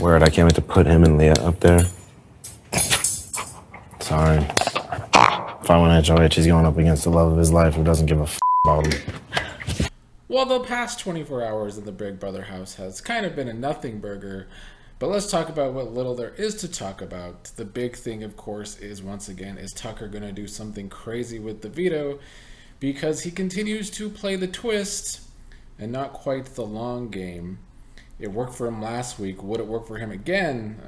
Word, I can't wait to put him and Leah up there. Sorry. If I win HOH, he's going up against the love of his life who doesn't give a about him. Well, the past 24 hours in the Big Brother house has kind of been a nothing burger, but let's talk about what little there is to talk about. The big thing, of course, is once again, is Tucker going to do something crazy with the veto because he continues to play the twist and not quite the long game. It worked for him last week. Would it work for him again?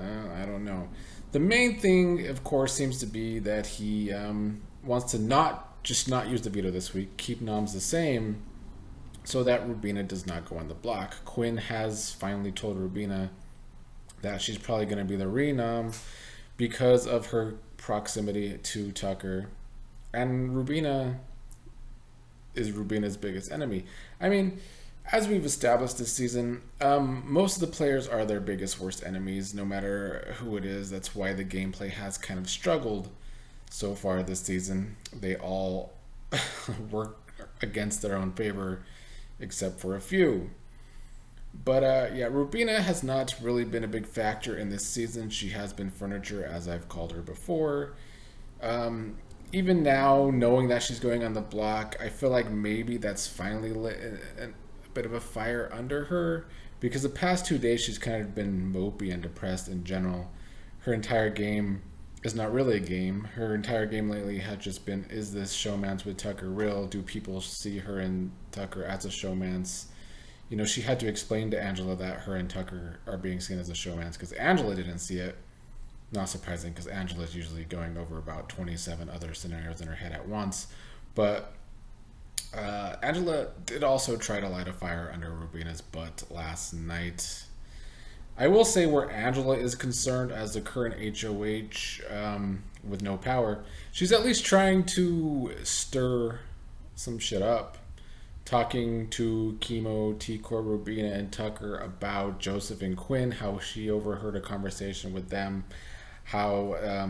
I don't know. The main thing, of course, seems to be that he wants to not use the veto this week, keep noms the same, so that Rubina does not go on the block. Quinn has finally told Rubina that she's probably going to be the renom because of her proximity to Tucker. And Rubina is Rubina's biggest enemy. I mean, as we've established this season, most of the players are their biggest, worst enemies, no matter who it is. That's why the gameplay has kind of struggled so far this season. They all work against their own favor, except for a few. But yeah, Rubina has not really been a big factor in this season. She has been furniture, as I've called her before. Even now, knowing that she's going on the block, I feel like maybe that's finally lit a bit of a fire under her, because the past 2 days she's kind of been mopey and depressed in general. Her entire game is not really a game. Her entire game lately has just been, is this showmance with Tucker real? Do people see her and Tucker as a showmance? You know, she had to explain to Angela that her and Tucker are being seen as a showmance because Angela didn't see it. Not surprising, because Angela's usually going over about 27 other scenarios in her head at once. But Angela did also try to light a fire under Rubina's butt last night. I will say where Angela is concerned as the current HOH with no power, she's at least trying to stir some shit up. Talking to Chemo, T-Core, Rubina, and Tucker about Joseph and Quinn, how she overheard a conversation with them, how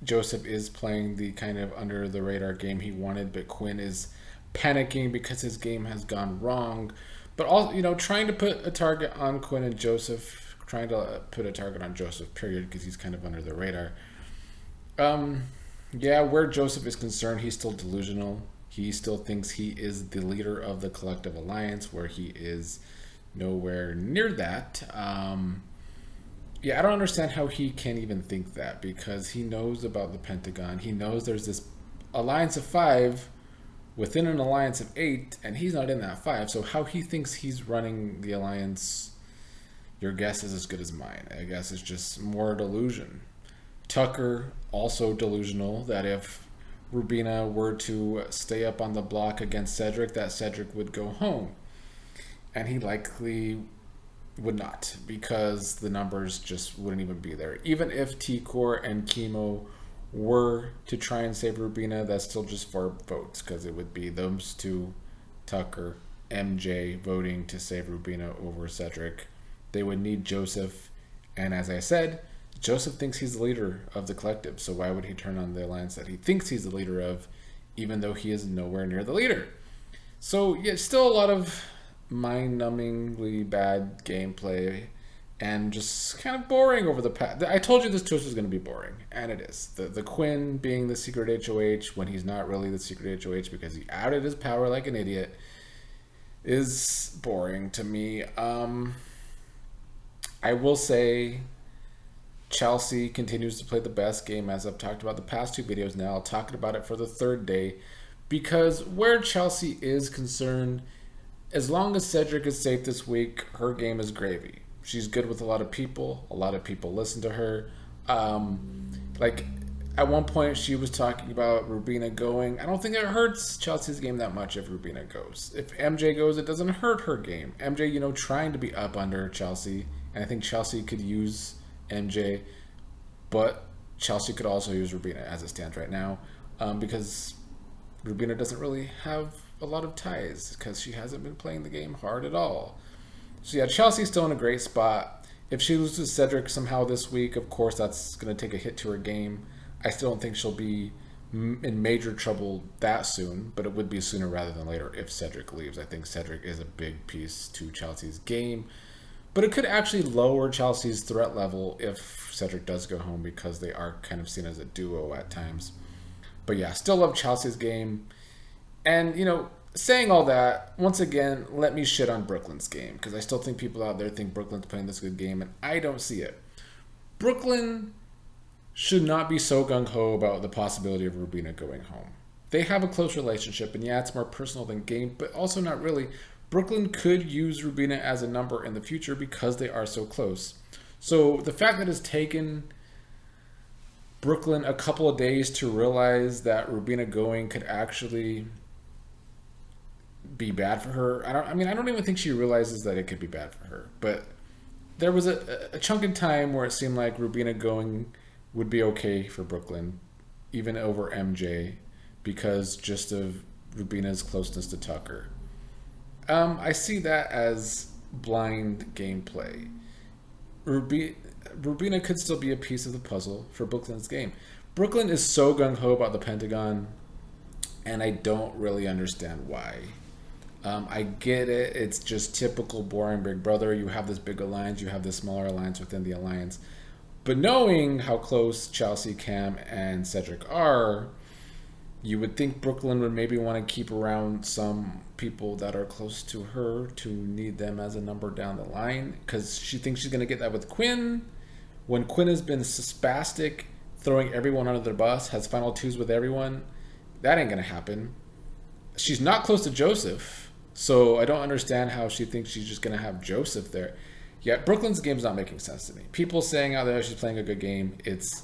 Joseph is playing the kind of under the radar game he wanted, but Quinn is panicking because his game has gone wrong. But all, you know, trying to put a target on Quinn and Joseph, trying to put a target on Joseph, period, because he's kind of under the radar. Yeah, where Joseph is concerned, he's still delusional. He still thinks he is the leader of the collective alliance, where he is nowhere near that. Yeah, I don't understand how he can even think that, because he knows about the Pentagon. He knows there's this alliance of 5 within an alliance of 8, and he's not in that 5. So how he thinks he's running the alliance, your guess is as good as mine. I guess it's just more delusion. Tucker, also delusional, that if Rubina were to stay up on the block against Cedric, that Cedric would go home. And he likely would not, because the numbers just wouldn't even be there. Even if T-Core and Chemo were to try and save Rubina, that's still just 4 votes, because it would be those two, Tucker, MJ, voting to save Rubina over Cedric. They would need Joseph, and as I said, Joseph thinks he's the leader of the collective, so why would he turn on the alliance that he thinks he's the leader of, even though he is nowhere near the leader? So yeah, still a lot of mind-numbingly bad gameplay, and just kind of boring over the past. I told you this twist was going to be boring, and it is. The Quinn being the secret HOH when he's not really the secret HOH because he outed his power like an idiot is boring to me. I will say Chelsea continues to play the best game, as I've talked about the past 2 videos now. I'll talk about it for the 3rd day, because where Chelsea is concerned, as long as Cedric is safe this week, her game is gravy. She's good with a lot of people. A lot of people listen to her. Like, at one point, she was talking about Rubina going. I don't think it hurts Chelsea's game that much if Rubina goes. If MJ goes, it doesn't hurt her game. MJ, you know, trying to be up under Chelsea, and I think Chelsea could use MJ, but Chelsea could also use Rubina as it stands right now, because Rubina doesn't really have a lot of ties, because she hasn't been playing the game hard at all. So yeah, Chelsea's still in a great spot. If she loses Cedric somehow this week, of course that's going to take a hit to her game. I still don't think she'll be in major trouble that soon, but it would be sooner rather than later if Cedric leaves. I think Cedric is a big piece to Chelsea's game. But it could actually lower Chelsea's threat level if Cedric does go home, because they are kind of seen as a duo at times. But yeah, still love Chelsea's game. And, saying all that, once again, let me shit on Brooklyn's game, because I still think people out there think Brooklyn's playing this good game, and I don't see it. Brooklyn should not be so gung-ho about the possibility of Rubina going home. They have a close relationship, and yeah, it's more personal than game, but also not really. Brooklyn could use Rubina as a number in the future because they are so close. So the fact that it's taken Brooklyn a couple of days to realize that Rubina going could actually be bad for her. I don't even think she realizes that it could be bad for her. But there was a chunk in time where it seemed like Rubina going would be okay for Brooklyn, even over MJ, because just of Rubina's closeness to Tucker. I see that as blind gameplay. Rubina could still be a piece of the puzzle for Brooklyn's game. Brooklyn is so gung-ho about the Pentagon, and I don't really understand why. I get it. It's just typical boring Big Brother. You have this big alliance. You have this smaller alliance within the alliance. But knowing how close Chelsea, Cam, and Cedric are, you would think Brooklyn would maybe want to keep around some people that are close to her to need them as a number down the line, because she thinks she's going to get that with Quinn. When Quinn has been spastic, throwing everyone under the bus, has final twos with everyone, that ain't going to happen. She's not close to Joseph, so I don't understand how she thinks she's just going to have Joseph there. Yeah, Brooklyn's game's not making sense to me. People saying out there she's playing a good game, it's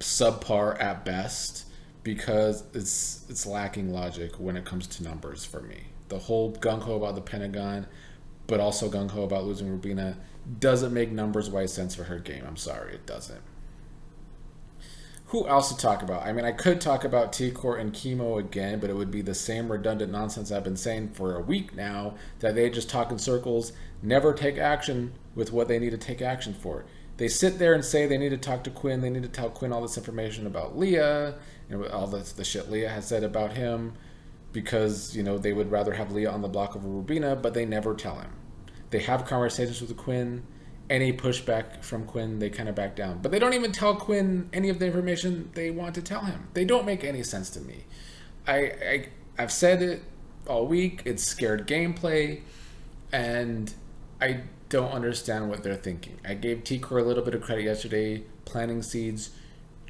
subpar at best, because it's lacking logic when it comes to numbers for me. The whole gung-ho about the Pentagon, but also gung-ho about losing Rubina, doesn't make numbers-wise sense for her game. I'm sorry, it doesn't. Who else to talk about? I mean, I could talk about T-Core and Chemo again, but it would be the same redundant nonsense I've been saying for a week now, that they just talk in circles, never take action with what they need to take action for. They sit there and say they need to talk to Quinn, they need to tell Quinn all this information about Leah, and all the shit Leah has said about him, because, they would rather have Leah on the block over Rubina, but they never tell him. They have conversations with Quinn. Any pushback from Quinn, they kind of back down. But they don't even tell Quinn any of the information they want to tell him. They don't make any sense to me. I've said it all week. It's scared gameplay, and I don't understand what they're thinking. I gave T-Core a little bit of credit yesterday, planting seeds,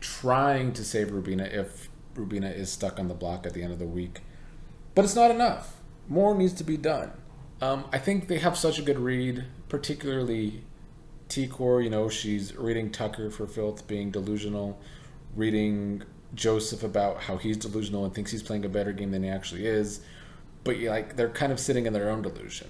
trying to save Rubina if Rubina is stuck on the block at the end of the week. But it's not enough. More needs to be done. I think they have such a good read, particularly T-Core. She's reading Tucker for filth, being delusional, reading Joseph about how he's delusional and thinks he's playing a better game than he actually is. But they're kind of sitting in their own delusion,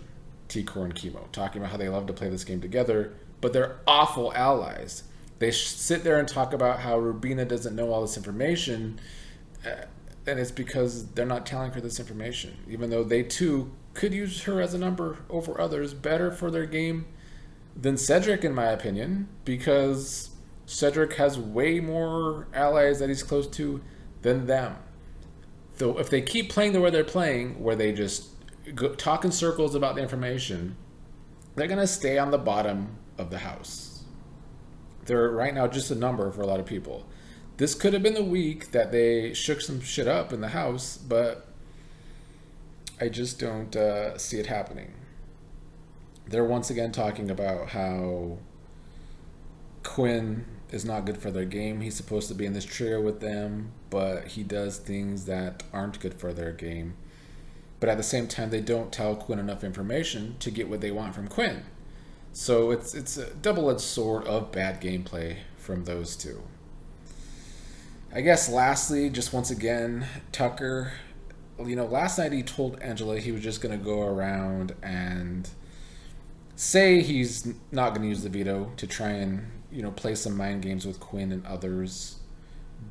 T-Core and Chemo, talking about how they love to play this game together, but they're awful allies. They sit there and talk about how Rubina doesn't know all this information, and it's because they're not telling her this information, even though they too could use her as a number over others better for their game than Cedric, in my opinion, because Cedric has way more allies that he's close to than them. So if they keep playing the way they're playing, where they just talk in circles about the information, they're going to stay on the bottom of the house. They're right now just a number for a lot of people. This could have been the week that they shook some shit up in the house, but I just don't see it happening. They're once again talking about how Quinn is not good for their game. He's supposed to be in this trio with them, but he does things that aren't good for their game. But at the same time, they don't tell Quinn enough information to get what they want from Quinn. So it's a double-edged sword of bad gameplay from those two. I guess lastly, just once again, Tucker, last night he told Angela he was just going to go around and say he's not going to use the veto to try and, play some mind games with Quinn and others.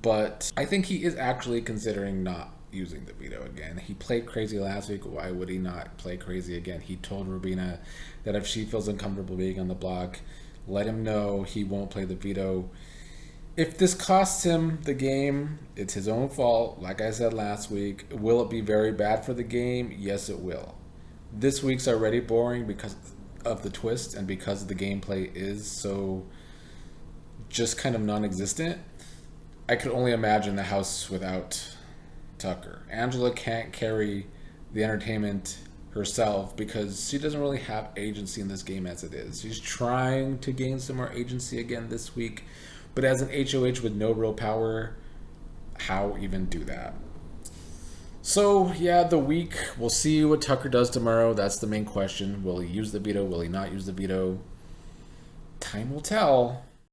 But I think he is actually considering not using the veto again. He played crazy last week. Why would he not play crazy again? He told Rubina that if she feels uncomfortable being on the block, let him know he won't play the veto. If this costs him the game, it's his own fault. Like I said last week, will it be very bad for the game? Yes, it will. This week's already boring because of the twist and because the gameplay is so just kind of non-existent, I could only imagine the house without Tucker. Angela can't carry the entertainment herself because she doesn't really have agency in this game as it is. She's trying to gain some more agency again this week, but as an HOH with no real power, how even do that? So yeah, the week, we'll see what Tucker does tomorrow. That's the main question. Will he use the veto? Will he not use the veto? Time will tell.